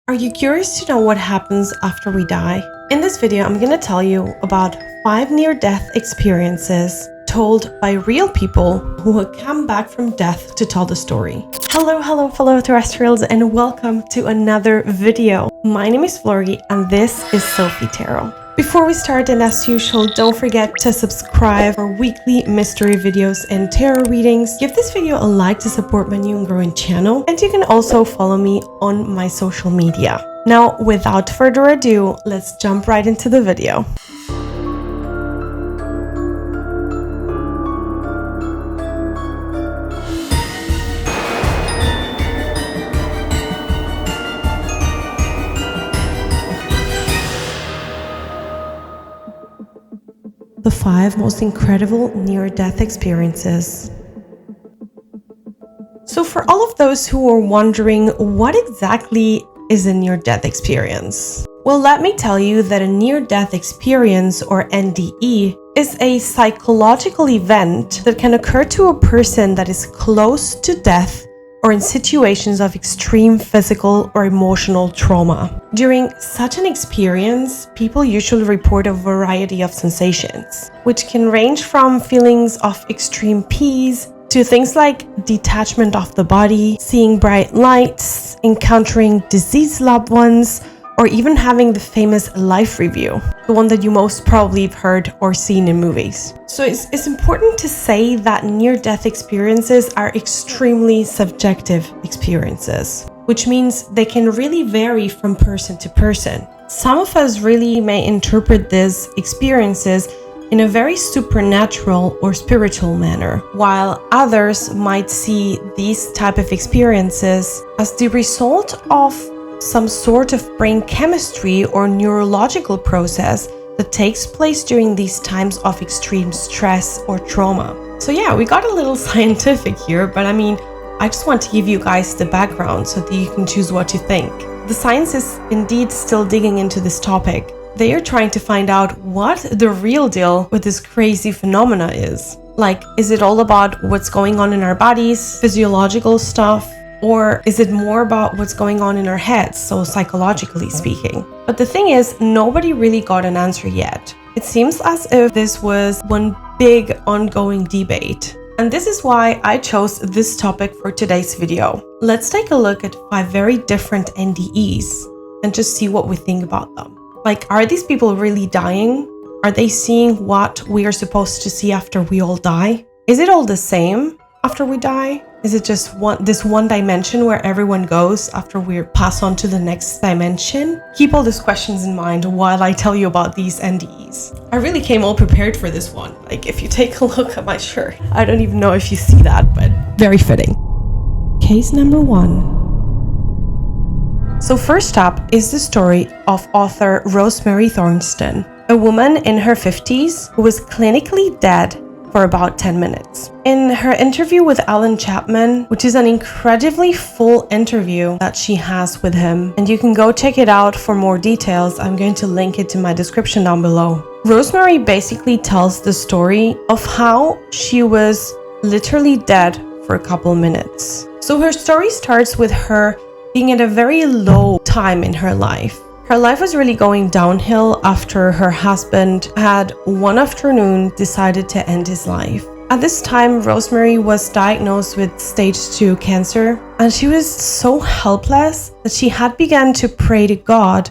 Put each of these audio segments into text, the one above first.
Are you curious to know what happens after we die? In this video, I'm going to tell you about 5 near-death experiences told by real people who have come back from death to tell the story. Hello fellow terrestrials, and welcome to another video. My name is Flori and this is Sophie Tarot. Before we start, and as usual, don't forget to subscribe for weekly mystery videos and tarot readings. Give this video a like to support my new and growing channel, and you can also follow me on my social media. Now, without further ado, let's jump right into the video. The 5 most incredible near-death experiences. So for all of those who are wondering what exactly is a near-death experience, well, let me tell you that a near-death experience, or NDE, is a psychological event that can occur to a person that is close to death or in situations of extreme physical or emotional trauma. During such an experience, people usually report a variety of sensations, which can range from feelings of extreme peace to things like detachment of the body, seeing bright lights, encountering deceased loved ones, or even having the famous life review, the one that you most probably have heard or seen in movies. So it's important to say that near-death experiences are extremely subjective experiences, which means they can really vary from person to person. Some of us really may interpret these experiences in a very supernatural or spiritual manner, while others might see these type of experiences as the result of some sort of brain chemistry or neurological process that takes place during these times of extreme stress or trauma. So yeah, we got a little scientific here, but I just want to give you guys the background so that you can choose what you think. The science is indeed still digging into this topic. They are trying to find out what the real deal with this crazy phenomena is. Like, is it all about what's going on in our bodies, physiological stuff? Or is it more about what's going on in our heads, so psychologically speaking? But the thing is, nobody really got an answer yet. It seems as if this was one big ongoing debate. And this is why I chose this topic for today's video. Let's take a look at 5 very different NDEs and just see what we think about them. Like, are these people really dying? Are they seeing what we are supposed to see after we all die? Is it all the same after we die? Is it just this one dimension where everyone goes after we pass on to the next dimension? Keep all these questions in mind while I tell you about these NDEs. I really came all prepared for this one. Like, if you take a look at my shirt, I don't even know if you see that, but very fitting. Case number 1. So first up is the story of author Rosemary Thornston, a woman in her 50s who was clinically dead for about 10 minutes. In her interview with Alan Chapman, which is an incredibly full interview that she has with him, and you can go check it out for more details. I'm going to link it in my description down below. Rosemary basically tells the story of how she was literally dead for a couple minutes. So her story starts with her being at a very low time in her life. Her life was really going downhill after her husband had one afternoon decided to end his life. At this time, Rosemary was diagnosed with stage 2 cancer, and she was so helpless that she had begun to pray to God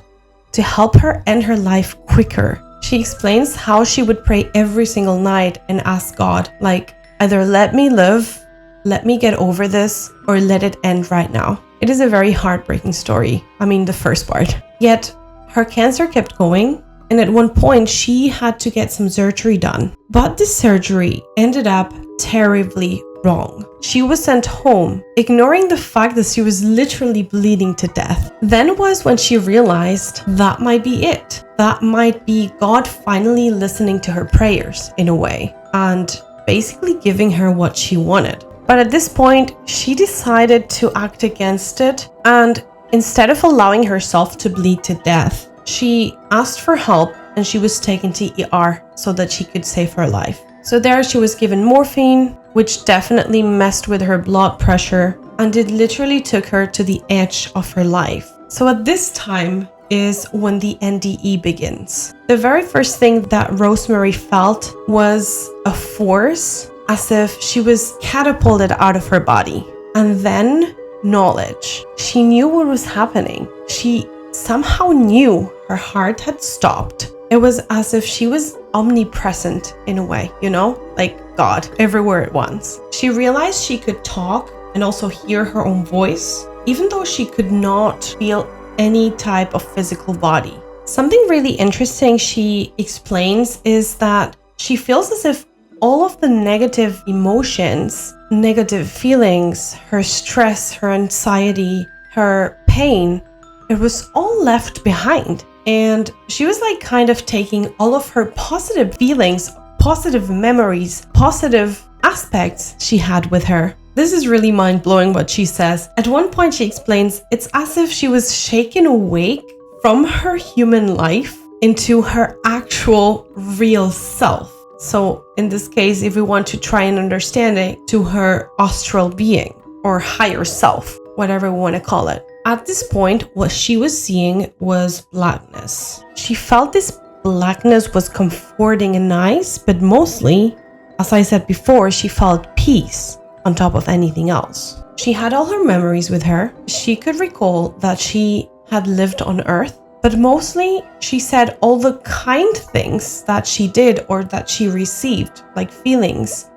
to help her end her life quicker. She explains how she would pray every single night and ask God, like, either let me live, let me get over this, or let it end right now. It is a very heartbreaking story. The first part. Yet, her cancer kept going, and at one point she had to get some surgery done. But the surgery ended up terribly wrong. She was sent home, ignoring the fact that she was literally bleeding to death. Then was when she realized that might be it. That might be God finally listening to her prayers in a way, and basically giving her what she wanted. But at this point, she decided to act against it, and instead of allowing herself to bleed to death, she asked for help and she was taken to ER so that she could save her life. So there she was given morphine, which definitely messed with her blood pressure, and it literally took her to the edge of her life. So at this time is when the NDE begins. The very first thing that Rosemary felt was a force, as if she was catapulted out of her body. And then knowledge. She knew what was happening. She somehow knew her heart had stopped. It was as if she was omnipresent in a way, like God, everywhere at once. She realized she could talk and also hear her own voice, even though she could not feel any type of physical body. Something really interesting she explains is that she feels as if all of the negative emotions, negative feelings, her stress, her anxiety, her pain, it was all left behind. And she was like kind of taking all of her positive feelings, positive memories, positive aspects she had with her. This is really mind-blowing what she says. At one point she explains it's as if she was shaken awake from her human life into her actual real self. So in this case, if we want to try and understand it, to her astral being or higher self, whatever we want to call it. At this point, what she was seeing was blackness. She felt this blackness was comforting and nice, but mostly, as I said before, she felt peace on top of anything else. She had all her memories with her. She could recall that she had lived on Earth, but mostly she said all the kind things that she did or that she received, like feelings,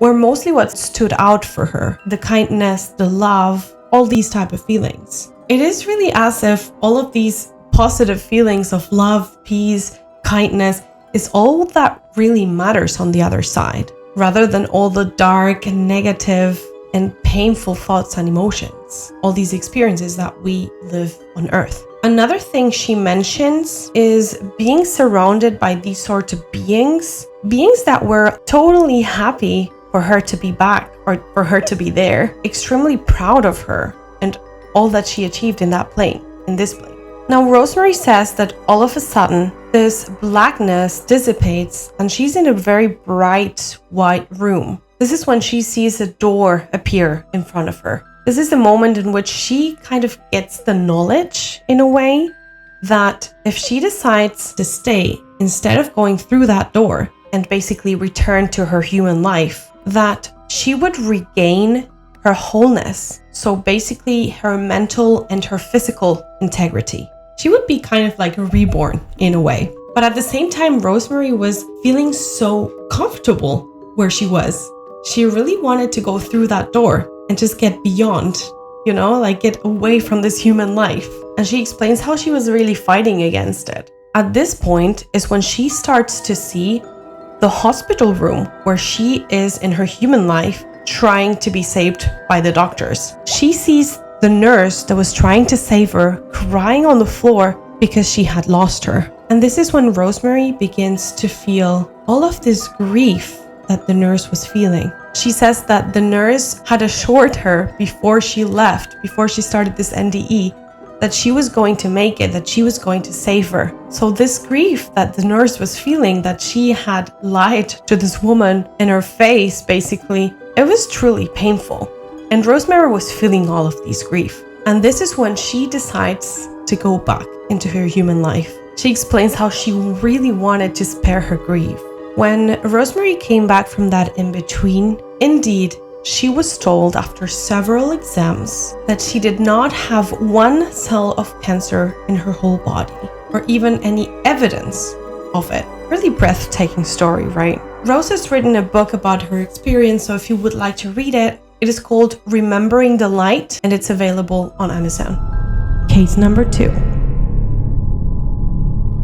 were mostly what stood out for her. The kindness, the love, all these type of feelings. It is really as if all of these positive feelings of love, peace, kindness is all that really matters on the other side, rather than all the dark and negative and painful thoughts and emotions, all these experiences that we live on Earth. Another thing she mentions is being surrounded by these sorts of beings that were totally happy for her to be back or for her to be there, extremely proud of her and all that she achieved in this plane. Now, Rosemary says that all of a sudden, this blackness dissipates and she's in a very bright white room. This is when she sees a door appear in front of her. This is the moment in which she kind of gets the knowledge in a way that if she decides to stay instead of going through that door and basically return to her human life, that she would regain her wholeness. So basically her mental and her physical integrity. She would be kind of like a reborn in a way. But at the same time, Rosemary was feeling so comfortable where she was. She really wanted to go through that door and just get beyond, like get away from this human life. And she explains how she was really fighting against it. At this point is when she starts to see the hospital room where she is in her human life trying to be saved by the doctors. She sees the nurse that was trying to save her crying on the floor because she had lost her. And this is when Rosemary begins to feel all of this grief that the nurse was feeling. She says that the nurse had assured her before she left, before she started this NDE, that she was going to make it, that she was going to save her. So this grief that the nurse was feeling, that she had lied to this woman in her face, basically, it was truly painful. And Rosemary was feeling all of these grief. And this is when she decides to go back into her human life. She explains how she really wanted to spare her grief. When Rosemary came back from that in-between, indeed, she was told after several exams that she did not have one cell of cancer in her whole body, or even any evidence of it. Really breathtaking story, right? Rose has written a book about her experience, so if you would like to read it, it is called Remembering the Light, and it's available on Amazon. Case number 2.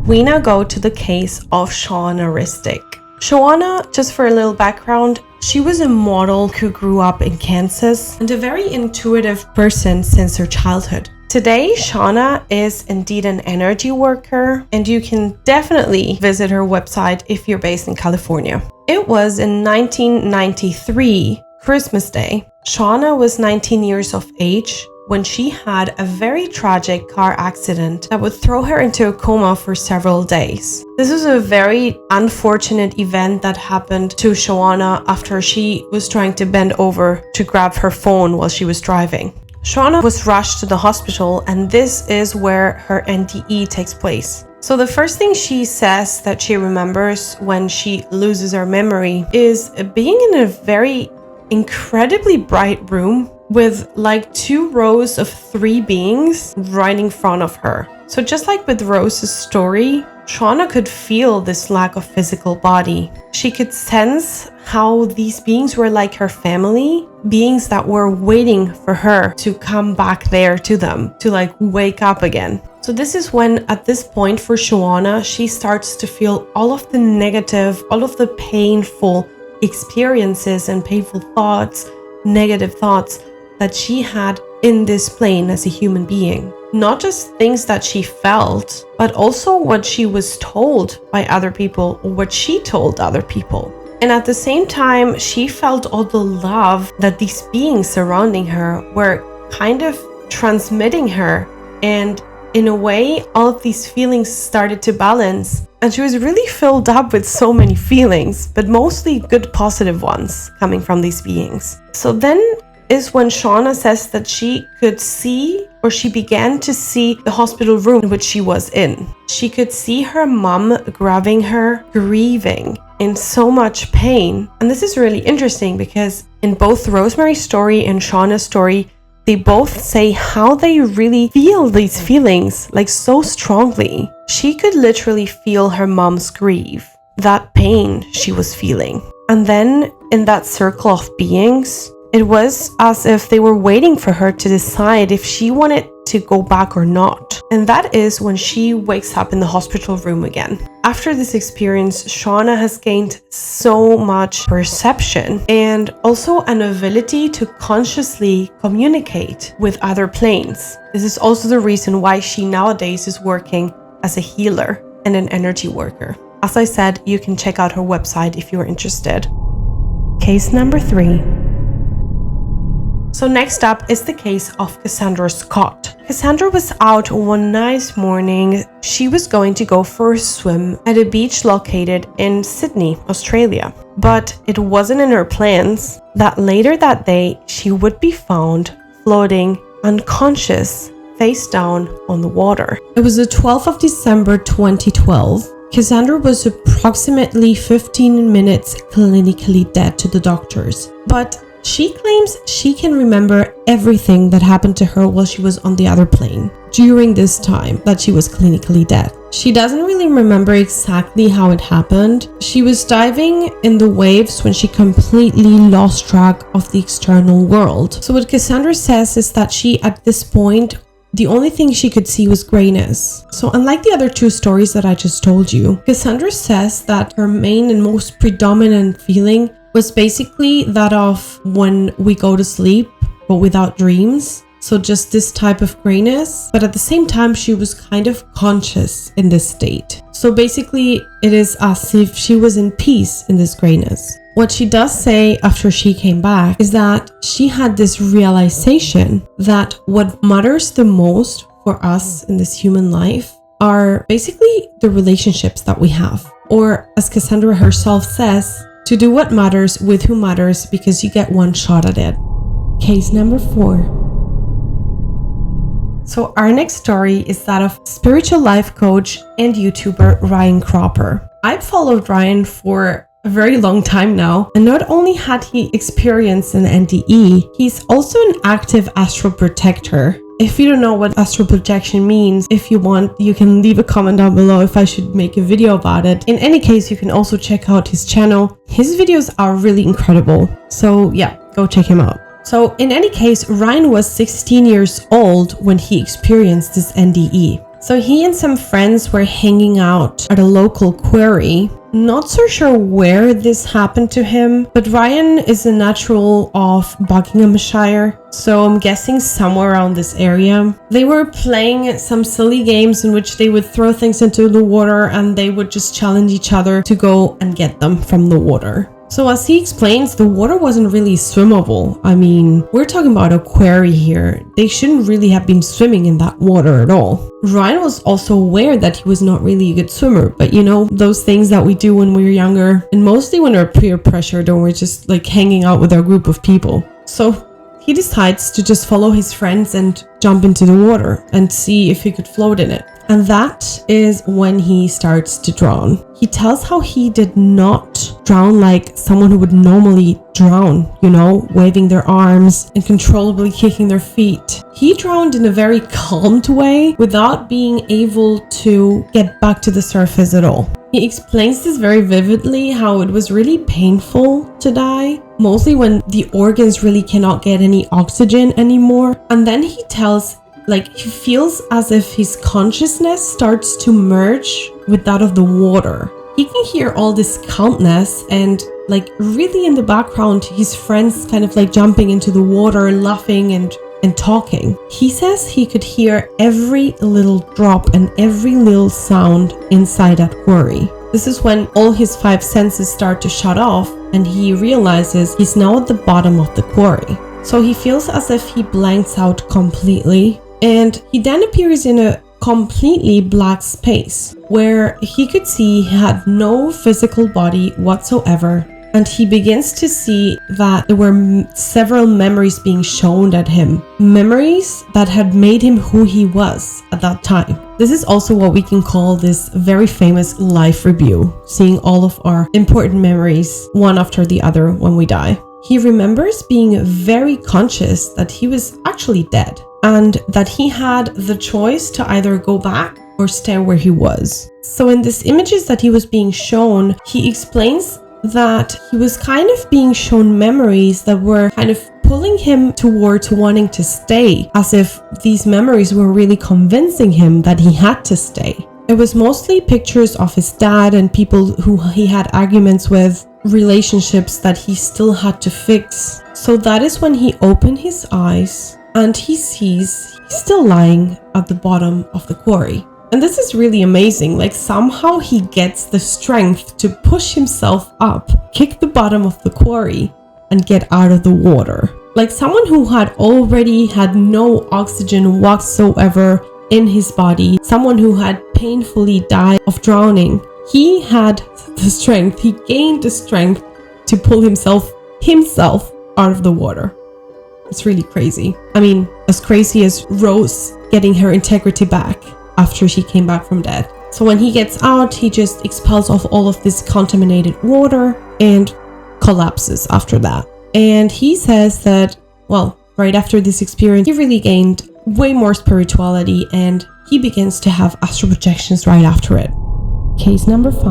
We now go to the case of Shauna Ristic. Shauna, just for a little background, she was a model who grew up in Kansas and a very intuitive person since her childhood. Today, Shauna is indeed an energy worker, and you can definitely visit her website if you're based in California. It was in 1993, Christmas Day. Shauna was 19 years of age when she had a very tragic car accident that would throw her into a coma for several days. This is a very unfortunate event that happened to Shauna after she was trying to bend over to grab her phone while she was driving. Shauna was rushed to the hospital, and this is where her NDE takes place. So the first thing she says that she remembers when she loses her memory is being in a very incredibly bright room with like 2 rows of 3 beings right in front of her. So just like with Rose's story, Shauna could feel this lack of physical body. She could sense how these beings were like her family, beings that were waiting for her to come back there to them, to like wake up again. So this is when, at this point for Shauna, she starts to feel all of the negative, all of the painful experiences and painful thoughts, negative thoughts that she had in this plane as a human being. Not just things that she felt, but also what she was told by other people or what she told other people. And at the same time, she felt all the love that these beings surrounding her were kind of transmitting her. And in a way, all of these feelings started to balance. And she was really filled up with so many feelings, but mostly good positive ones coming from these beings. So then is when Shauna says that she could see, or she began to see, the hospital room in which she was in. She could see her mom grabbing her, grieving, in so much pain. And this is really interesting because in both Rosemary's story and Shauna's story, they both say how they really feel these feelings, like so strongly. She could literally feel her mom's grief, that pain she was feeling. And then in that circle of beings, it was as if they were waiting for her to decide if she wanted to go back or not. And that is when she wakes up in the hospital room again. After this experience, Shauna has gained so much perception and also an ability to consciously communicate with other planes. This is also the reason why she nowadays is working as a healer and an energy worker. As I said, you can check out her website if you're interested. Case number 3. So next up is the case of Cassandra Scott. Cassandra was out one nice morning. She was going to go for a swim at a beach located in Sydney, Australia. But it wasn't in her plans that later that day she would be found floating unconscious, face down on the water. It was the 12th of December 2012. Cassandra was approximately 15 minutes clinically dead to the doctors, but she claims she can remember everything that happened to her while she was on the other plane during this time that she was clinically dead. She doesn't really remember exactly how it happened. She was diving in the waves when she completely lost track of the external world. So what Cassandra says is that she, at this point, the only thing she could see was grayness. So unlike the other 2 stories that I just told you, Cassandra says that her main and most predominant feeling was basically that of when we go to sleep, but without dreams. So just this type of grayness, but at the same time, she was kind of conscious in this state. So basically, it is as if she was in peace in this grayness. What she does say after she came back is that she had this realization that what matters the most for us in this human life are basically the relationships that we have. Or as Cassandra herself says, to do what matters with who matters because you get one shot at it. Case number 4. So our next story is that of spiritual life coach and YouTuber Ryan Cropper. I've followed Ryan for a very long time now, and not only had he experienced an NDE, he's also an active astral protector. If you don't know what astral projection means, if you want, you can leave a comment down below if I should make a video about it. In any case, you can also check out his channel. His videos are really incredible. So yeah, go check him out. So in any case, Ryan was 16 years old when he experienced this NDE. So he and some friends were hanging out at a local quarry. Not so sure where this happened to him, but Ryan is a natural of Buckinghamshire, so I'm guessing somewhere around this area. They were playing some silly games in which they would throw things into the water and they would just challenge each other to go and get them from the water. So as he explains, the water wasn't really swimmable. I mean, we're talking about a quarry here. They shouldn't really have been swimming in that water at all. Ryan was also aware that he was not really a good swimmer, but you know, those things that we do when we're younger, and mostly when we're peer pressured or we're just like hanging out with our group of people. So he decides to just follow his friends and jump into the water and see if he could float in it. And that is when he starts to drown. He tells how he did not drown like someone who would normally drown, you know, waving their arms and controllably kicking their feet. He drowned in a very calmed way without being able to get back to the surface at all. He explains this very vividly, how it was really painful to die, mostly when the organs really cannot get any oxygen anymore. And then he tells, he feels as if his consciousness starts to merge with that of the water. He can hear all this calmness and really in the background, his friends kind of jumping into the water, laughing and talking. He says he could hear every little drop and every little sound inside that quarry. This is when all his 5 senses start to shut off and he realizes he's now at the bottom of the quarry. So he feels as if he blanks out completely, and he then appears in a completely black space where he could see he had no physical body whatsoever. And he begins to see that there were several memories being shown at him. Memories that had made him who he was at that time. This is also what we can call this very famous life review, seeing all of our important memories one after the other when we die. He remembers being very conscious that he was actually dead and that he had the choice to either go back or stay where he was. So in these images that he was being shown, he explains that he was kind of being shown memories that were kind of pulling him towards wanting to stay, as if these memories were really convincing him that he had to stay. It was mostly pictures of his dad and people who he had arguments with, relationships that he still had to fix. So that is when he opened his eyes and he sees he's still lying at the bottom of the quarry. And this is really amazing. Somehow he gets the strength to push himself up, kick the bottom of the quarry, and get out of the water. Someone who had already had no oxygen whatsoever in his body, someone who had painfully died of drowning. He had the strength, he gained the strength to pull himself out of the water. It's really crazy. I mean, as crazy as Rose getting her integrity back after she came back from death. So when he gets out, he just expels off all of this contaminated water and collapses after that. And he says that, right after this experience, he really gained way more spirituality and he begins to have astral projections right after it. Case number 5.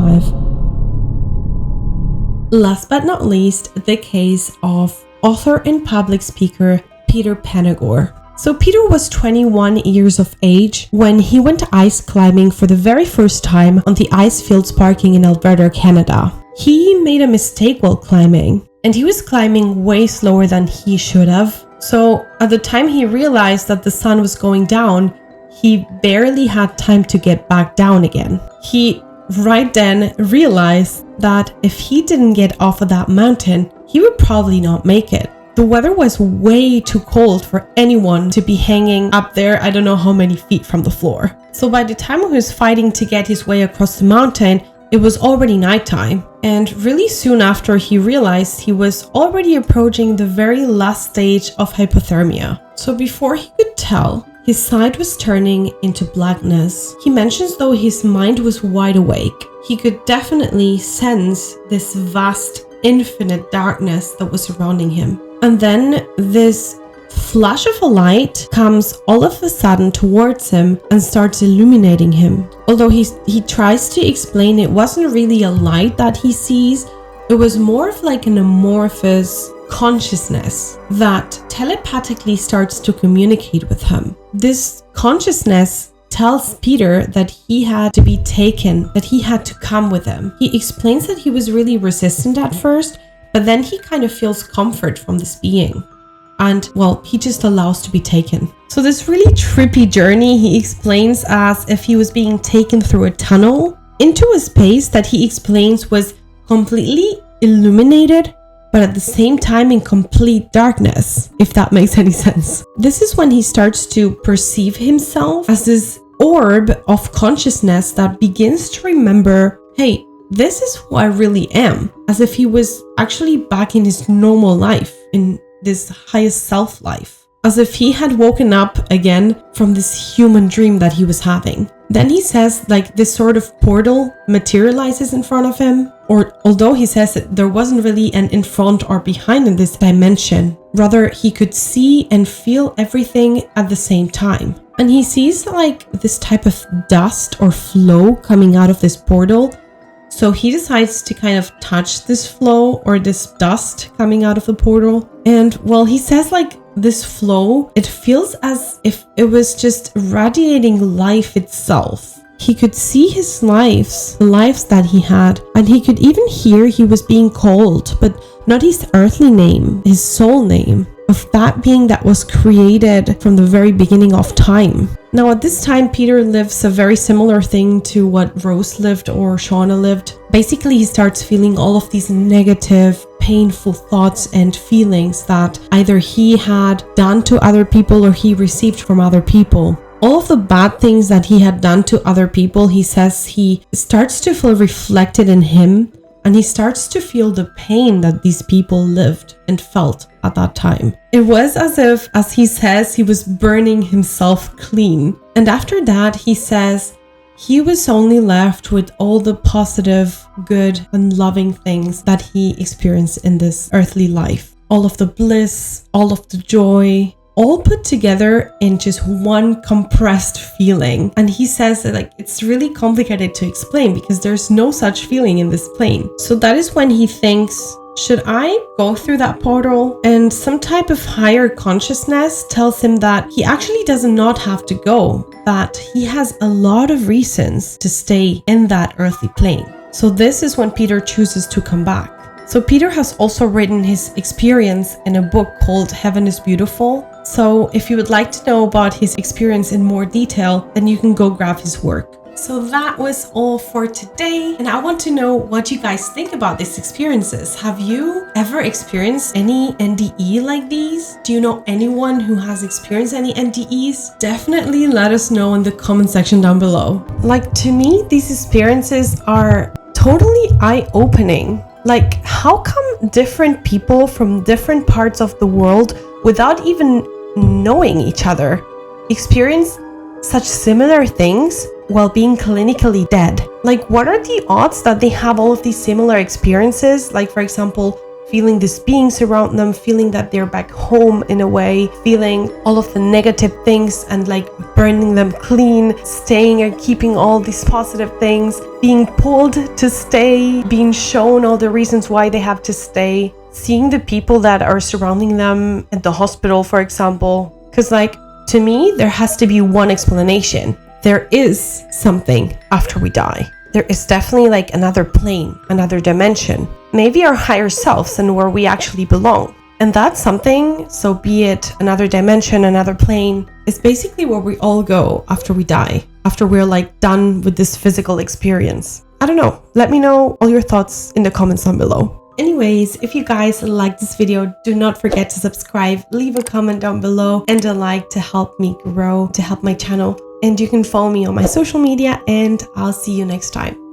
Last but not least, the case of author and public speaker Peter Panagore. So Peter was 21 years of age when he went ice climbing for the very first time on the ice fields parking in Alberta, Canada. He made a mistake while climbing, and he was climbing way slower than he should have. So at the time he realized that the sun was going down, he barely had time to get back down again. He right then realized that if he didn't get off of that mountain, he would probably not make it. The weather was way too cold for anyone to be hanging up there, I don't know how many feet from the floor. So by the time he was fighting to get his way across the mountain, it was already nighttime. And really soon after, he realized he was already approaching the very last stage of hypothermia. So before he could tell, his side was turning into blackness. He mentions though his mind was wide awake. He could definitely sense this vast, infinite darkness that was surrounding him. And then this flash of a light comes all of a sudden towards him and starts illuminating him. Although he tries to explain it wasn't really a light that he sees, it was more of an amorphous consciousness that telepathically starts to communicate with him. This consciousness tells Peter that he had to be taken, that he had to come with him. He explains that he was really resistant at first, but then he kind of feels comfort from this being. And he just allows to be taken. So this really trippy journey he explains as if he was being taken through a tunnel into a space that he explains was completely illuminated, but at the same time in complete darkness, if that makes any sense. This is when he starts to perceive himself as this orb of consciousness that begins to remember, hey, this is who I really am, as if he was actually back in his normal life, in this highest self life, as if he had woken up again from this human dream that he was having. Then he says like this sort of portal materializes in front of him, or although he says that there wasn't really an in front or behind in this dimension, rather he could see and feel everything at the same time. And he sees like this type of dust or flow coming out of this portal. So he decides to kind of touch this flow or this dust coming out of the portal. And well, he says like this flow, it feels as if it was just radiating life itself. He could see his lives, the lives that he had, and he could even hear he was being called, but not his earthly name, his soul name, of that being that was created from the very beginning of time. Now at this time, Peter lives a very similar thing to what Rose lived or Shauna lived. Basically, he starts feeling all of these negative, painful thoughts and feelings that either he had done to other people or he received from other people. All of the bad things that he had done to other people, he says he starts to feel reflected in him, and he starts to feel the pain that these people lived and felt at that time. It was as if, as he says, he was burning himself clean. And after that, he says he was only left with all the positive, good, and loving things that he experienced in this earthly life. All of the bliss, all of the joy, all put together in just one compressed feeling. And he says that like it's really complicated to explain because there's no such feeling in this plane. So that is when he thinks, should I go through that portal? And some type of higher consciousness tells him that he actually does not have to go, that he has a lot of reasons to stay in that earthly plane. So this is when Peter chooses to come back. So Peter has also written his experience in a book called Heaven is Beautiful. So if you would like to know about his experience in more detail, then you can go grab his work. So that was all for today. And I want to know what you guys think about these experiences. Have you ever experienced any NDE like these? Do you know anyone who has experienced any NDEs? Definitely let us know in the comment section down below. Like, to me, these experiences are totally eye-opening. Like, how come different people from different parts of the world, without even knowing each other, experience such similar things while being clinically dead? Like, what are the odds that they have all of these similar experiences? Like, for example, feeling these beings around them, feeling that they're back home in a way, feeling all of the negative things and like burning them clean, staying and keeping all these positive things, being pulled to stay, being shown all the reasons why they have to stay, seeing the people that are surrounding them at the hospital, for example. Because like, to me, there has to be one explanation. There is something after we die. There is definitely like another plane, another dimension, maybe our higher selves and where we actually belong. And that's something, so be it another dimension, another plane, is basically where we all go after we die, after we're like done with this physical experience. I don't know. Let me know all your thoughts in the comments down below. Anyways, if you guys liked this video, do not forget to subscribe, leave a comment down below and a like to help me grow, to help my channel. And you can follow me on my social media, and I'll see you next time.